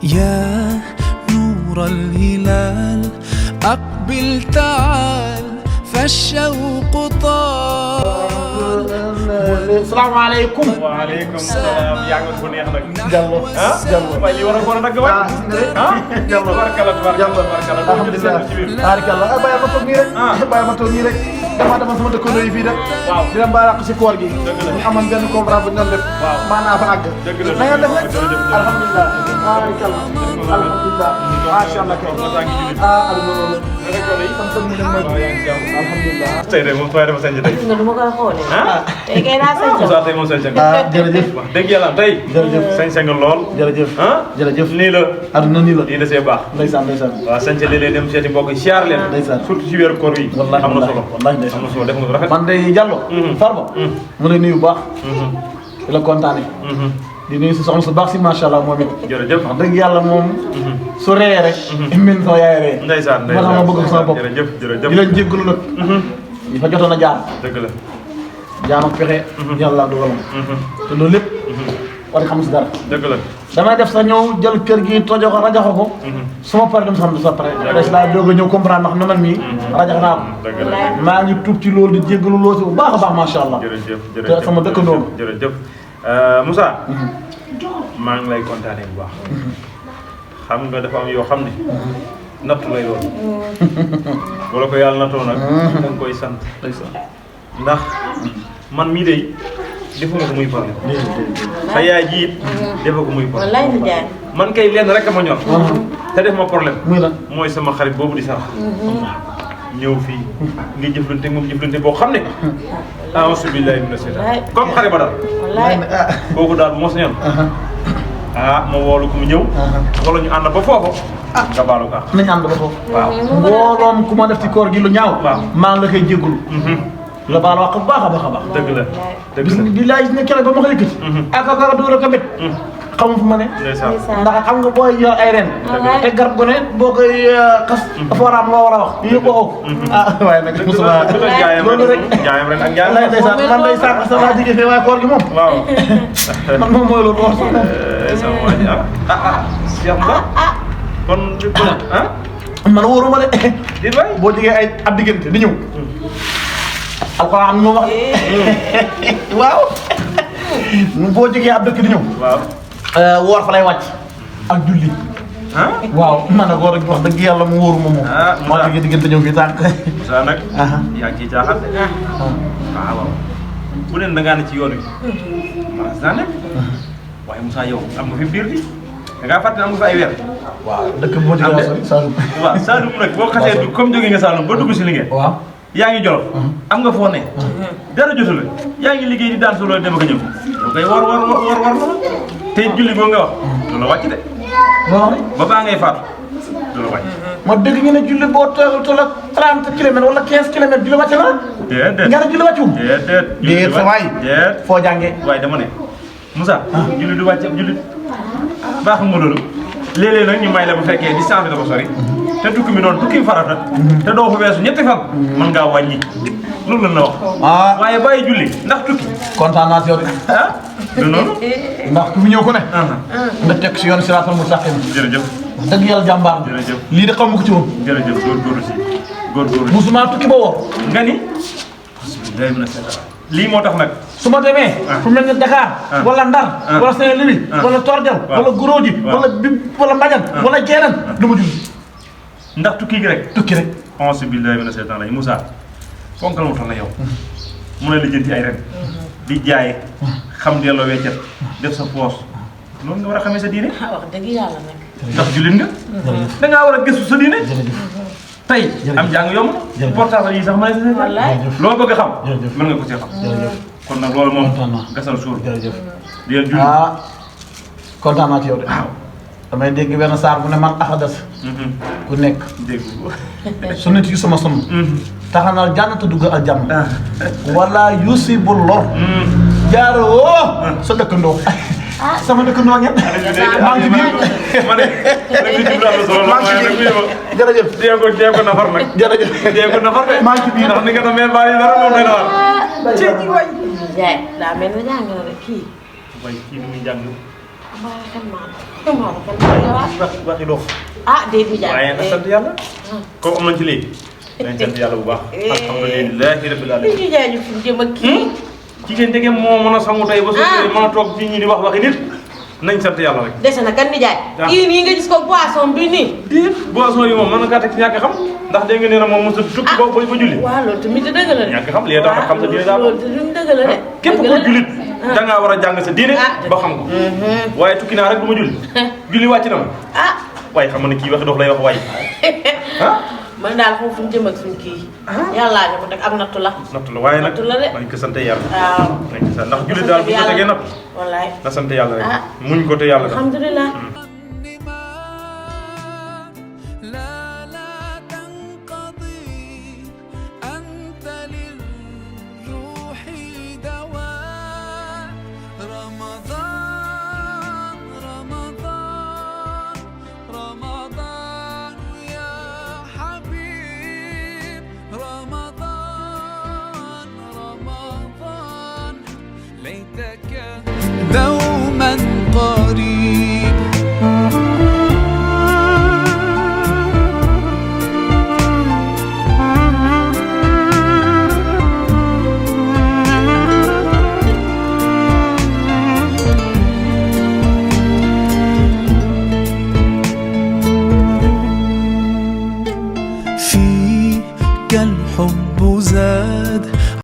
يا نور الهلال أقبل تعال فالشوق طال. السلام عليكم. وعليكم السلام. yaa ngi ko neex nag. Jallo Jallo waaye li war a ko nag waay. Jallo barkala barkala. alhamdulillah barkala bàyyi ma toog nii rek. bàyyi ma toog nii rek. damaa demoon sama dëkkandoo yi fii de. waaw di leen bàyyi si koor gi. dëgg la ñu amoon benn conférence bu ñu doon def. waaw maanaa fa àgg. dëgg la na ngeen def rek. jërëjëf alhamdulillah barkala alhamdulillah macha allah kay. aduna loolu. sant mu ne mooy. alhamdulillah. tey de moom dafa sañ tey. nga duma koy xoolee. tey kay naa sañ Moussa tey moom sañ sañ. jërëjëf. wax dëgg yàlla tey. jërëjëf sañ sañ nga lool. jërëjëf. jërëjëf nii la. aduna nii la. lii da see baax. ndeysaan ndeysaan. waaw sañ léeg-léeg dem seeti mbokk yi siyaar leen. ndeysaan. surtout ci weeru koor yi. wallahi am na solo. wallahi ndeysaan. am na solo def nga ko rafet. man day Diallo. Farba. mu lay nuyu bu baax. di la kontaane. di nuyu si soxna su baax si macha allah moom it. jërëjëf. wax dëgg yàlla moom. su ree rek. min sama yaay ree. ndeysaan moo tax ma bëgg ko sama bopp. jërëjëf jërëjëf. di leen jéggalu nag. yi fa jotoon a jaar. dëgg la. jaam ak pexe. yàlla dogal ma. te loolu lépp. war nga xam si dara. dëgg la. damay def sa ñëw jël kër gi tojo ko rajaxo ko. su ma paree dem sa xam ne sa pare. des laa doog a ñëw comprendre ndax na man mii. rajax naa ko. dëgg la. maa ngi tuub ci loolu di jéggalu loo si bu baax a baax macha allah. jërëjëf te sama dëkkandoo jërëjëf Moussa. maa ngi lay kontaanee bu baax. xam nga dafa am yoo xam ne. nattu lay doon. wala ko yàlla nattoo nag. da nga koy sant. ndax man mii de defuma ko muy problème. sa yaay ji it defa ko muy problème. wallaay ni jaay. man kay lenn rek a ma ñor. te def ma problème. muy lan mooy sama xarit boobu di sarax. ñëw fii nga jëflante moom jëflante boo xam ne. a'uuzu billaahi mina shaytaan comme xare ba daal. wallaay. kooku daal bu mos ñoon. ma woolu ko mu ñëw. wala ñu ànd ba foofu. nga baalu ko. nañ ànd ba foofu. waaw. mbooloom ku ma def ci koor gi lu ñaaw. waaw maa ngi la koy jégalu. la baal wax bu baax a baax a baax. dëgg la dëgg bis la. di laaj ne keroog ba ma ko yëkkati. ak ak dóor ak a bét. xamu fu ma ne. ndeysaan. ndax xam nga booy yor ay ren. te garab gu ne boo koy xas. dafa war a am loo war a wax. yëpp waxoo. waaye nag Moussa loolu rek. jaayam ren ak jaayam. lay ndeysaan man day sànq sa waa jigéen fee waaye koor gi moom. waaw. man moom mooy loolu wax. sama waa ji Cheikh Mba. kon man wóoruma de. di waay. boo jegee ay ab diggante di ñëw. alxuraan am na wax. waaw. boo jegee ab dëkk di ñëw. waaw. woor fa lay wàcc. ak julli. waaw man nag wax dëgg yàlla mu wóoruma moom. moo tax diggante ñëw fii tànk. Moussa nag. yaa ngi ciy jaaxal de. waaw. bu leen da ngaa ne ci yoon wi. maanaam naa nekk. waaye Moussa yow am nga fi biir bi. da ngaa fàttali am nga fi ay weer. waaw dëkk bi moo ci gën a sori Saloum. waaw Saloum nag boo xasee du comme jógee nga Saloum ba dugg si liggéey. waaw. yaa ngi Jolof. am nga foo ne. dara jotu la. yaa ngi liggéey di daan solo dem ak a ñëw. yow kay war la. tey julli boo nga wax. du la wàcc de. waaw. ba baa ngay faatu. du la wàcc. ma dégg ñu ne julli boo toll ak 30 kilomètres wala 15 kilomètres julli wàcc na. déedéet nga ne julli wàccul. déet sa waay. déet foo jàngee. waaye dama ne Moussa. julli du wàcc julli baax nga loolu. léeg-léeg nag ñu may la bu fekkee distance bi dafa sori. te tukki mi noonu tukki farata. te doo fa weesu ñetti fan. mën ngaa wàññi. loolu la na wax. waaye bàyyi julli ndax tukki. kontaan naa si yow de. du noonu. ndax ku fi ñëw ku ne. nga teg si yoon siraatal mustaqiim. jërëjëf. dëgg yàlla jàmbaar. jërëjëf. lii de xamu ko ci woon. jërëjëf góorgóorlu si góorgóorlu. musuma tukki ba woor. nga ni. lii moo tax nag. su ma demee. fu mel ne Dakar. wala Ndar. wala Saint-Louis. wala Tordial. wala Goroji. wala wala Mbadiane. wala Jéeran du ma julli. ndax tukki gi rek. tukki rek. auzu billaahi mina seytaani rajiim Moussa. fonkal mu toll na yow. mun a lijjanti ay ren. di jaay. xam delloo weccet. def sa poos. loolu nga war a xamee sa diine. wax dëgg yàlla nag. ndax jullit nga. da ngaa war a gëstu sa diine. tey am jàng yomb. portable yi sax ma ne sa loo bëgg a xam. mën nga ko see xam. kon nag loolu moom gasal suur. jërëjëf. di leen julli. kontaan naa ci yow de. waaw. damay dégg benn saar bu ne man axadas. ku nekk. dégg su nit yi sama sonn. taxanal jànnata dugg al jàmm. wala yusibu lor. jaaroo. sa dëkkandoo. sama dëkkandoo ngeen. maa ngi ci biir. ma ne maa ngi ci biir. jërëjëf. dee ko nafar nag. jërëjëf. dee ko nafar de. maa ngi ci biir. ndax ni nga doon bàyyi dara moom lay nafar. ci waay. jaay daa mel ne jàng na rek kii. waaye kii ni muy jàng. kan waxi dof ah déet mi waaye nga sant yàlla comme am nañ ci lii nañ sant yàlla bu baax alhamdulilahi rabbil alamin ñu jaay ñu fi jëm ak kii jigéen dege moo mën a sangu tey ba suuf mën a toog fii ñi di wax waxi nit nañ sant yàlla rek dese na kan ni jaay kii nii nga gis ko poisson bi nii déet boisson yi moom mën na kaa teg ci ñàkk xam ndax dégg nga nee na moom mos a tukki ba julli waaw loolu tamit dëgg la de ñàkk xam lii tax nga xam sa diine daal loolu tamit dëgg la de képp ko jullit da ngaa war a jàng sa diine ba xam ko waaye tukki naa rek du ma julli julli wàcc na ma waaye xam nga ne kii wax dof lay wax waaye man daal foofu fu ñu jëm ak suñu kii yàllaa ñu ko teg am nattu la waaye nag nattu la de nañ ko sant yàlla waaw nañ ko sant ndax jullit daal bu ko tegee natt wallaay na sant yàlla rek muñ ko te yàlla alhamdulilah لا لا تنقضي أنت للروح دواء رمضان رمضان رمضان يا حبيب رمضان رمضان ليتك دوما قريب فيك الحب زاد